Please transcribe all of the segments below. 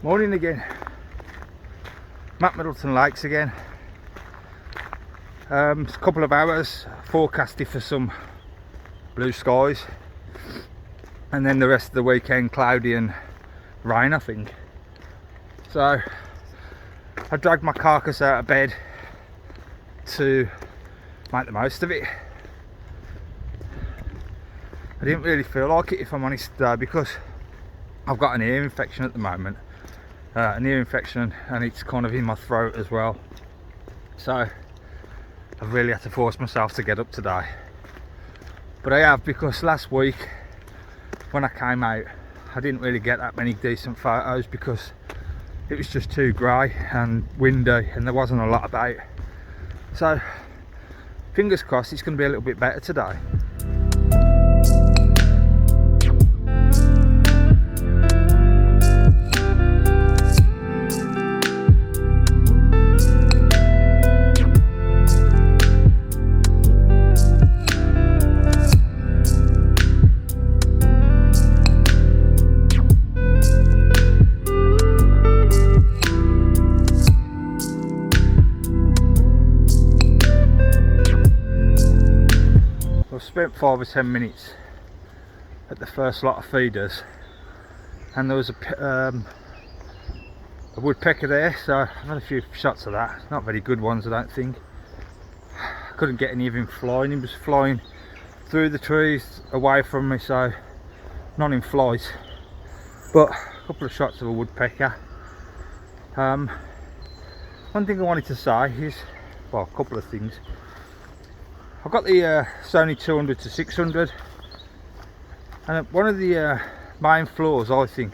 Morning again. I'm at Middleton Lakes again. It's a couple of hours forecasted for some blue skies, and then the rest of the weekend cloudy and rain, I think. So I dragged my carcass out of bed to make the most of it. I didn't really feel like it, if I'm honest, because I've got an ear infection at the moment. An ear infection, and it's kind of in my throat as well. So I've really had to force myself to get up today. But I have, because last week when I came out I didn't really get that many decent photos because it was just too grey and windy and there wasn't a lot about. So fingers crossed it's going to be a little bit better today. I've spent 5 or 10 minutes at the first lot of feeders, and there was a woodpecker there, so I've had a few shots of that. Not very good ones, I don't think. I couldn't get any of him flying. He was flying through the trees away from me, so not in flight, but a couple of shots of a woodpecker. One thing I wanted to say is, well, a couple of things. I've got the Sony 200 to 600, and one of the main flaws I think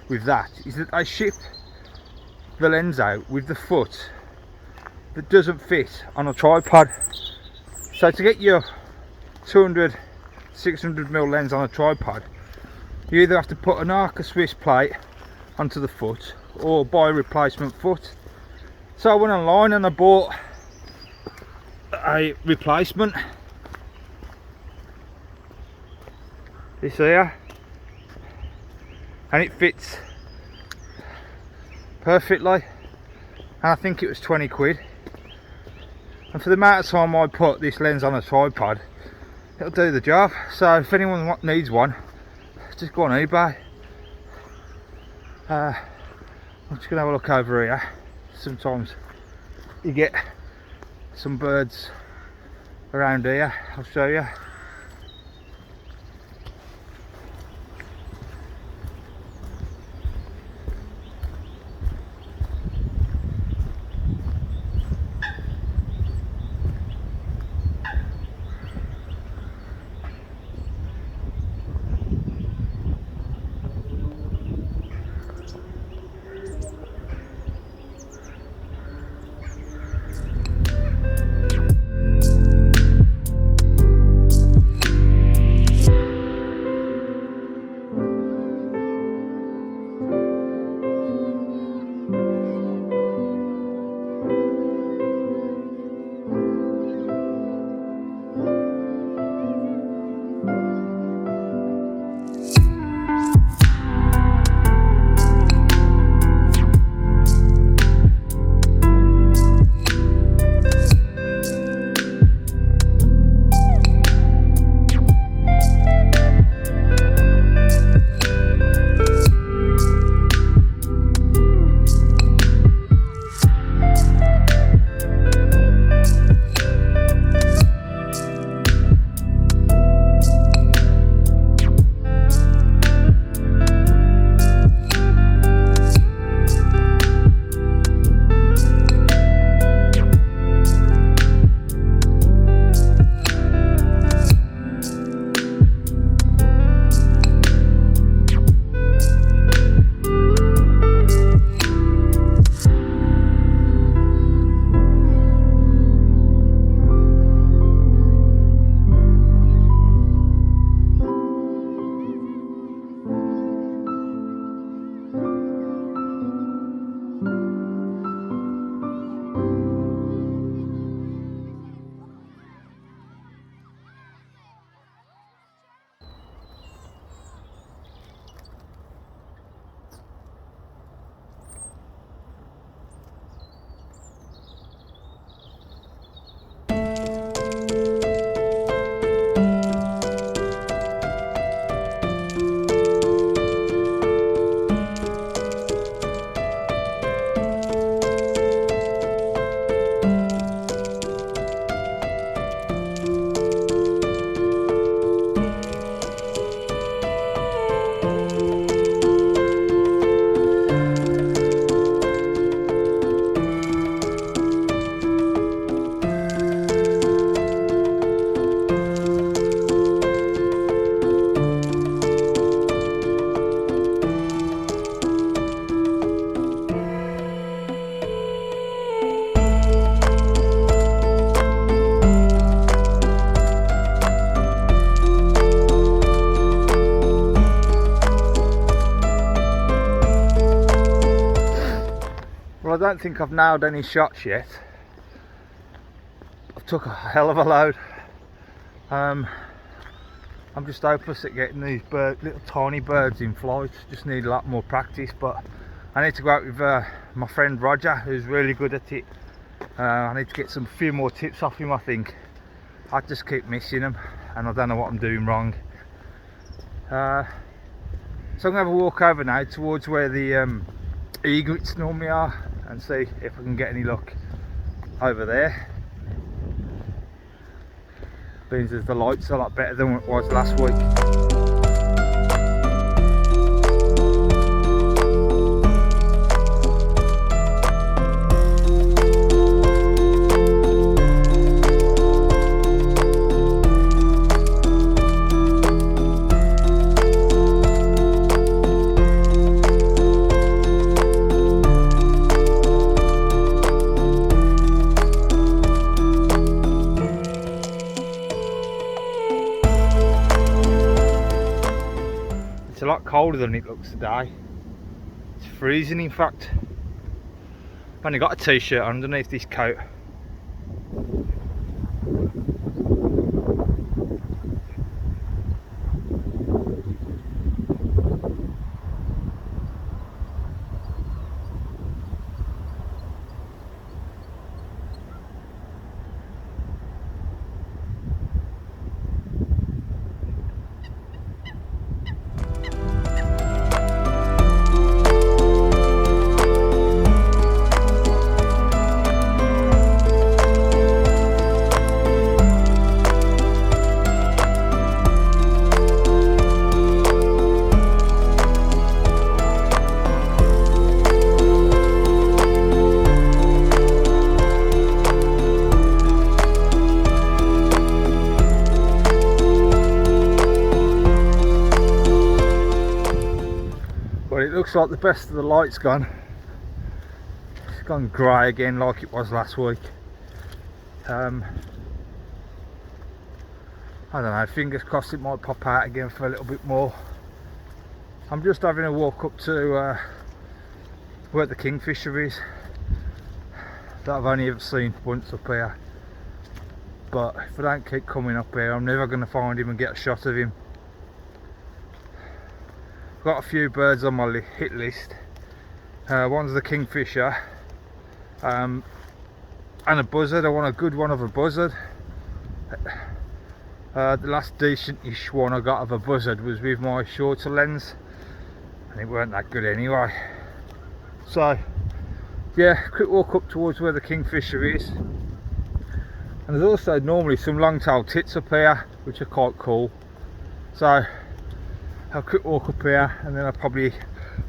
with that is that they ship the lens out with the foot that doesn't fit on a tripod. So to get your 200 600mm lens on a tripod, you either have to put an Arca Swiss plate onto the foot or buy a replacement foot. So I went online and I bought a replacement. This here, and it fits perfectly, and I think it was 20 quid, and for the amount of time I put this lens on a tripod, it'll do the job. So if anyone needs one, just go on eBay. I'm just gonna have a look over here. Sometimes you get some birds around here, I'll show you. I don't think I've nailed any shots yet. I've took a hell of a load. I'm just hopeless at getting these little tiny birds in flight. Just need a lot more practice, but I need to go out with my friend Roger, who's really good at it. I need to get some few more tips off him, I think. I just keep missing them and I don't know what I'm doing wrong. So I'm going to have a walk over now towards where the egrets normally are and see if I can get any luck over there. Means as the light's a lot better than it was last week. It's a lot colder than it looks today. It's freezing, in fact. I've only got a t-shirt underneath this coat. Well, it looks like the best of the light's gone. It's gone grey again like it was last week. I don't know, fingers crossed it might pop out again for a little bit more. I'm just having a walk up to where the kingfisher is, that I've only ever seen once up here. But if I don't keep coming up here, I'm never going to find him and get a shot of him. Got a few birds on my hit list. One's the kingfisher and a buzzard. I want a good one of a buzzard. The last decent-ish one I got of a buzzard was with my shorter lens and it weren't that good anyway. So yeah, quick walk up towards where the kingfisher is. And there's also normally some long-tailed tits up here which are quite cool. So I'll quick walk up here and then I'll probably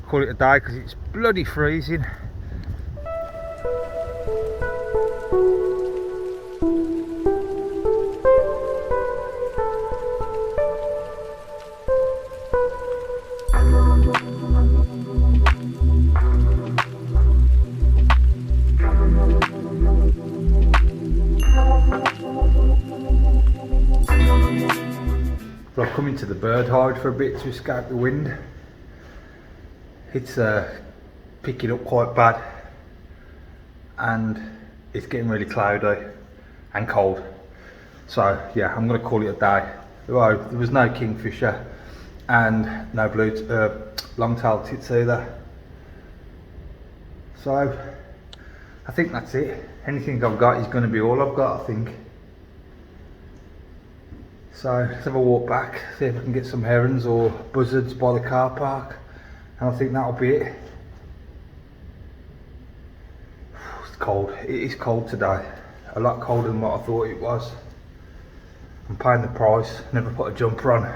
call it a day because it's bloody freezing. I've come into the bird hide for a bit to escape the wind. It's picking up quite bad and it's getting really cloudy and cold. So yeah, I'm going to call it a day. Well, there was no kingfisher and no long-tailed tits either. So I think that's it. Anything I've got is going to be all I've got, I think. So let's have a walk back, see if I can get some herons or buzzards by the car park, and I think that'll be it. It's cold, it is cold today, a lot colder than what I thought it was. I'm paying the price, never put a jumper on.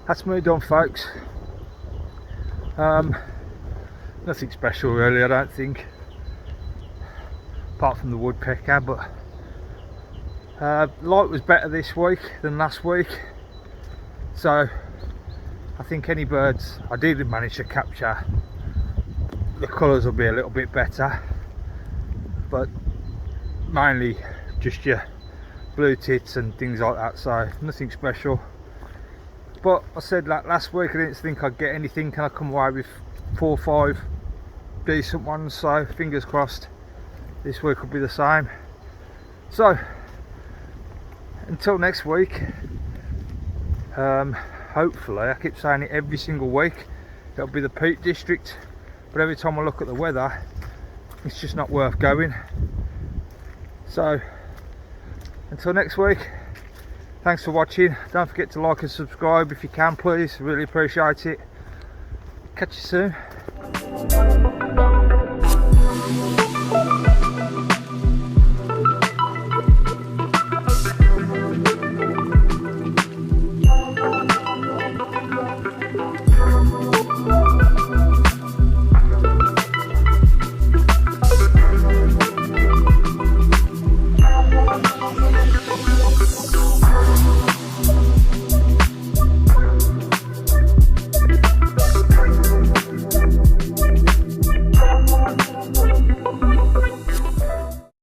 that's me done, folks. Nothing special really, I don't think, apart from the woodpecker, but light was better this week than last week, so I think any birds I did manage to capture, the colours will be a little bit better, but mainly just your blue tits and things like that, so nothing special. But I said that last week I didn't think I'd get anything, and I come away with 4 or 5 decent ones, so fingers crossed this week will be the same. So until next week, hopefully, I keep saying it every single week, it'll be the Peak District, but every time I look at the weather it's just not worth going. So until next week, thanks for watching. Don't forget to like and subscribe if you can, please, really appreciate it. Catch you soon.